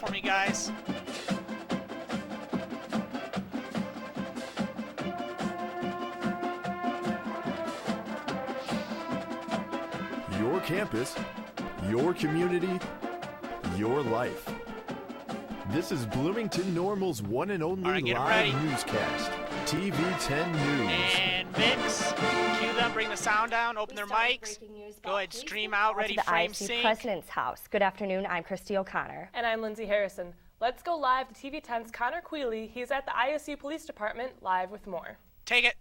for me, guys. Your campus, your community, your life. This is Bloomington Normal's one and only live newscast, TV 10 News. And mix, cue them, bring the sound down, open their mics. Go ahead, stream out, ready, frame, sync. President's House. Good afternoon, I'm Christy O'Connor. And I'm Lindsay Harrison. Let's go live to TV 10's Connor Quealy. He's at the ISU Police Department, live with more. Take it.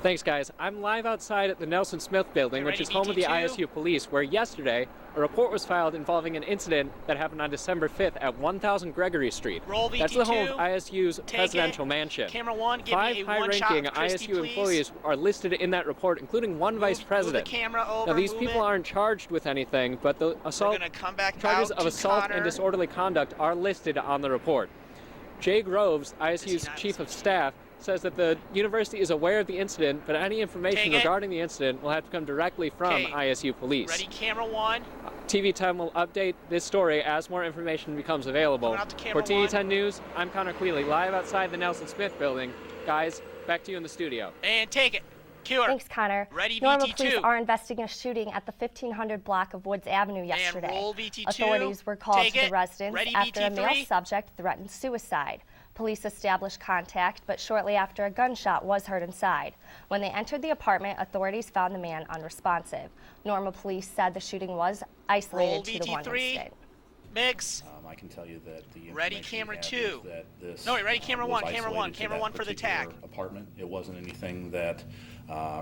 Thanks, guys. I'm live outside at the Nelson Smith building, which is home of the ISU Police, where yesterday a report was filed involving an incident that happened on December 5th at 1000 Gregory Street. Roll VT2. That's the home of ISU's presidential mansion. Camera one, give 5 me a one-shot high-ranking of Christy, ISU employees are listed in that report, including one vice president. Move the camera over, now, these people aren't charged with anything, but the charges of assault and disorderly conduct are listed on the report. Jay Groves, ISU's chief of staff, says that the university is aware of the incident, but any information regarding the incident will have to come directly from ISU Police. Ready, camera one. TV 10 will update this story as more information becomes available. For TV 10 News, I'm Connor Quealy, live outside the Nelson Smith building. Guys, back to you in the studio. And take it. Cue her. Thanks, Connor. Ready, Normal VT2. police are investigating a shooting at the 1500 block of Woods Avenue yesterday. And roll VT2. Authorities were called Take to the it. residence Ready, after a VT3. male subject threatened suicide. Police established contact, but shortly after a gunshot was heard inside. When they entered the apartment, authorities found the man unresponsive. Normal police said the shooting was isolated to the one incident. Mix. I can tell you that the ready, camera two. That this no, wait, ready, camera one, camera one, for the tag. Apartment. It wasn't anything that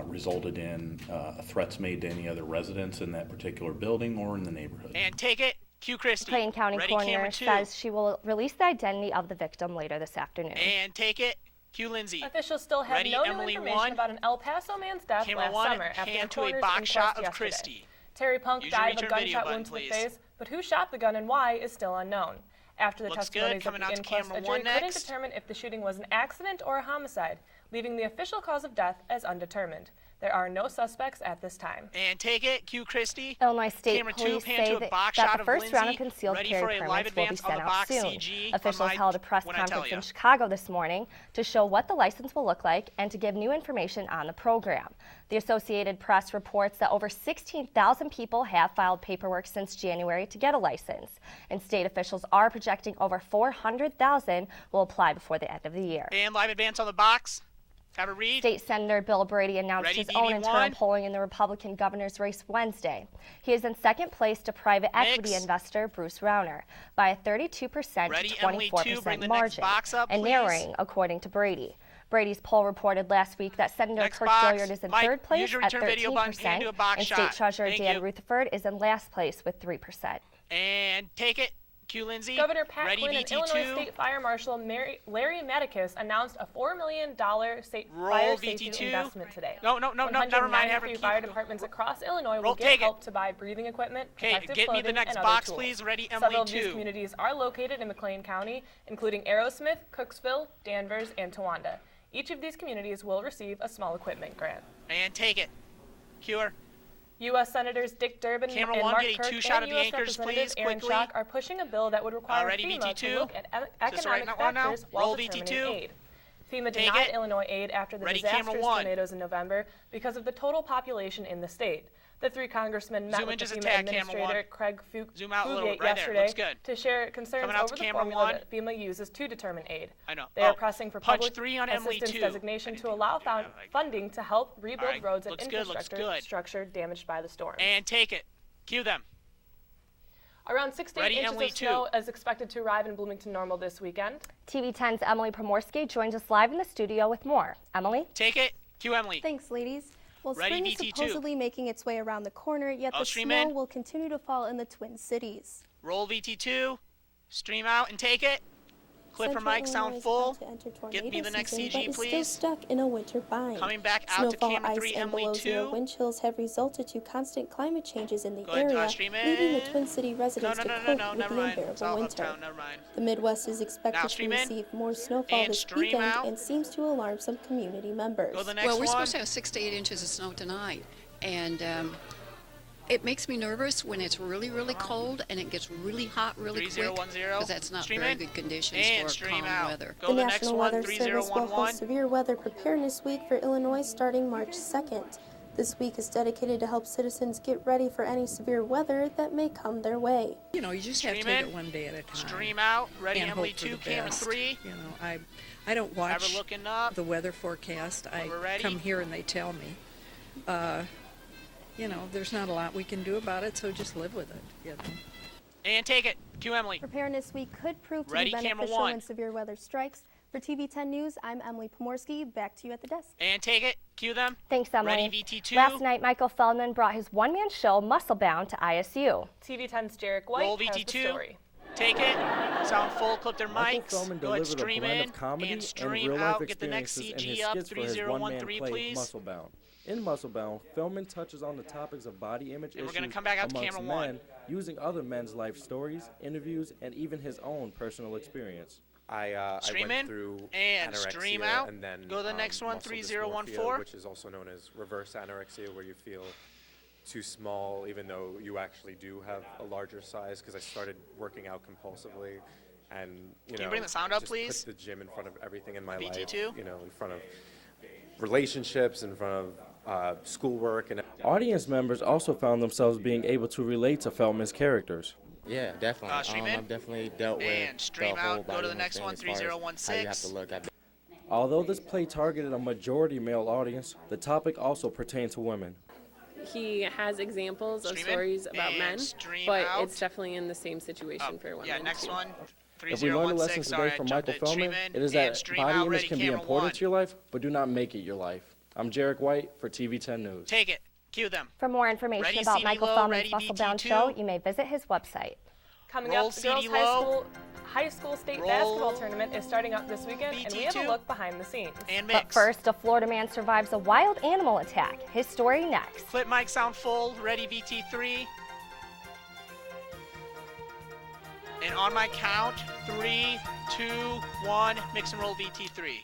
resulted in threats made to any other residents in that particular building or in the neighborhood. And take it. Cue Christy. Plain County ready, coroner says she will release the identity of the victim later this afternoon. And take it. Cue Lindsay. Officials still have ready, no Emily new information one. About an El Paso man's death camera last one, summer after hand a to a coroner's box inquest shot of yesterday. Christy. Terry Punk Use died of a video gunshot button, wound to the please. face, but who shot the gun and why is still unknown. After the Looks testimonies good. of the inquest, a jury couldn't determine if the shooting was an accident or a homicide, leaving the official cause of death as undetermined. There are no suspects at this time. And take it. Cue Christy. Illinois State camera Police two, pan say to a that box the shot of first round of Lindsay. concealed Ready carry for a live permits will be advance on sent the out box soon. CG Officials held a press conference in Chicago this morning to show what the license will look like and to give new information on the program. The Associated Press reports that over 16,000 people have filed paperwork since January to get a license, and state officials are projecting over 400,000 will apply before the end of the year. And live advance on the box. Have a read. State Senator Bill Brady announced ready, his own BB1. internal polling in the Republican governor's race Wednesday. He is in second place to private equity investor Bruce Rauner by a 32% to 24% margin, and narrowing, according to Brady. Brady's poll reported last week that Senator Kirk Gilliard is in third place at 13%, and State Treasurer Dan Rutherford is in last place with 3%. And take it. Cue Lindsay. Governor Pat ready, Quinn and VT2. Illinois State Fire Marshal Larry Medicus announced a $4 million fire safety investment today. No, never mind. Have fire departments across Illinois will get help to buy breathing equipment, protective get me clothing, the next and box, other tools. please. Ready, Emily Several of 2. these communities are located in McLean County, including Aerosmith, Cooksville, Danvers, and Towanda. Each of these communities will receive a small equipment grant. And take it. Cue her. U.S. Senators Dick Durbin and Mark Kirk and U.S. Representative Aaron Schock are pushing a bill that would require FEMA to look at economic factors while determining aid. FEMA denied Illinois aid after the disastrous tornadoes in November because of the total population in the state. The three congressmen met with the FEMA Administrator Craig Fugate yesterday to share concerns over the formula that FEMA uses to determine aid. They are pressing for public assistance designation to allow funding to help rebuild roads and infrastructure damaged by the storm. And take it. Cue them. Around 6 to 8 inches of snow is expected to arrive in Bloomington Normal this weekend. TV 10's Emily Primorsky joins us live in the studio with more. Emily? Take it. Cue Emily. Thanks, ladies. Well, ready, spring is supposedly making its way around the corner, yet the snow will continue to fall in the Twin Cities. Roll VT2, stream out and take it. Clipper mic sound full. Get me the next CG, please. Still stuck in a winter bind. Coming back out to camera 3, Emily 2. Snowfall, wind chills have resulted to constant climate changes in the area, leaving the Twin City residents to cope with the unbearable winter. The Midwest is expected to receive more snowfall this weekend and seems to alarm some community members. Well, we're supposed to have 6 to 8 inches of snow tonight, and It makes me nervous when it's really, really cold and it gets really hot really quick, because that's not very good conditions for calm weather. The National Weather Service will host Severe Weather Preparedness Week for Illinois starting March 2nd. This week is dedicated to help citizens get ready for any severe weather that may come their way. You know, you just have to take it one day at a time. Stream out. Ready, and Emily 2, camera 3. You know, I don't watch the weather forecast. I come here and they tell me. You know, there's not a lot we can do about it, so just live with it, you know. And take it. Cue Emily. Preparedness Week could prove to be beneficial when severe weather strikes. For TV 10 News, I'm Emily Pomorski. Back to you at the desk. And take it. Cue them. Thanks, Emily. Ready, VT2. Last night, Michael Feldman brought his one-man show, Muscle Bound, to ISU. TV 10's Jarek White Roll has VT2. the story. Take it. Sound full. Clip their mics. Go ahead, stream in and stream out. Get the next CG up. 3013, please. Muscle Bound. In Muscle Bound, Feldman touches on the topics of body image issues we're gonna come back out to amongst camera men, using other men's life stories, interviews, and even his own personal experience. I went through and anorexia stream out. and then go to the next one, muscle 3014, dysmorphia, which is also known as reverse anorexia, where you feel too small even though you actually do have a larger size, because I started working out compulsively and Can you bring the sound up, just please? put the gym in front of everything in my VT2? life, you know, in front of relationships, in front of schoolwork. And audience members also found themselves being able to relate to Feldman's characters. Yeah, definitely. Stream in. I've definitely dealt with stream the whole out. Go to the next one, 3016. How you have to look at. Although this play targeted a majority male audience, the topic also pertained to women. He has examples of stories about men, but it's definitely in the same situation for women. Yeah, next one. If we learned a lesson today from Michael Feldman, it is that body image can be important to your life, but do not make it your life. I'm Jarek White for TV 10 News. Take it. Cue them. For more information about Michael Feldman's Muscle Bound show, you may visit his website. Coming up, the girls' high school state basketball tournament is starting up this weekend, and we have a look behind the scenes. But first, a Florida man survives a wild animal attack. His story next. Clip mic sound full. Ready, VT3. And on my count, 3, 2, 1, mix and roll VT3.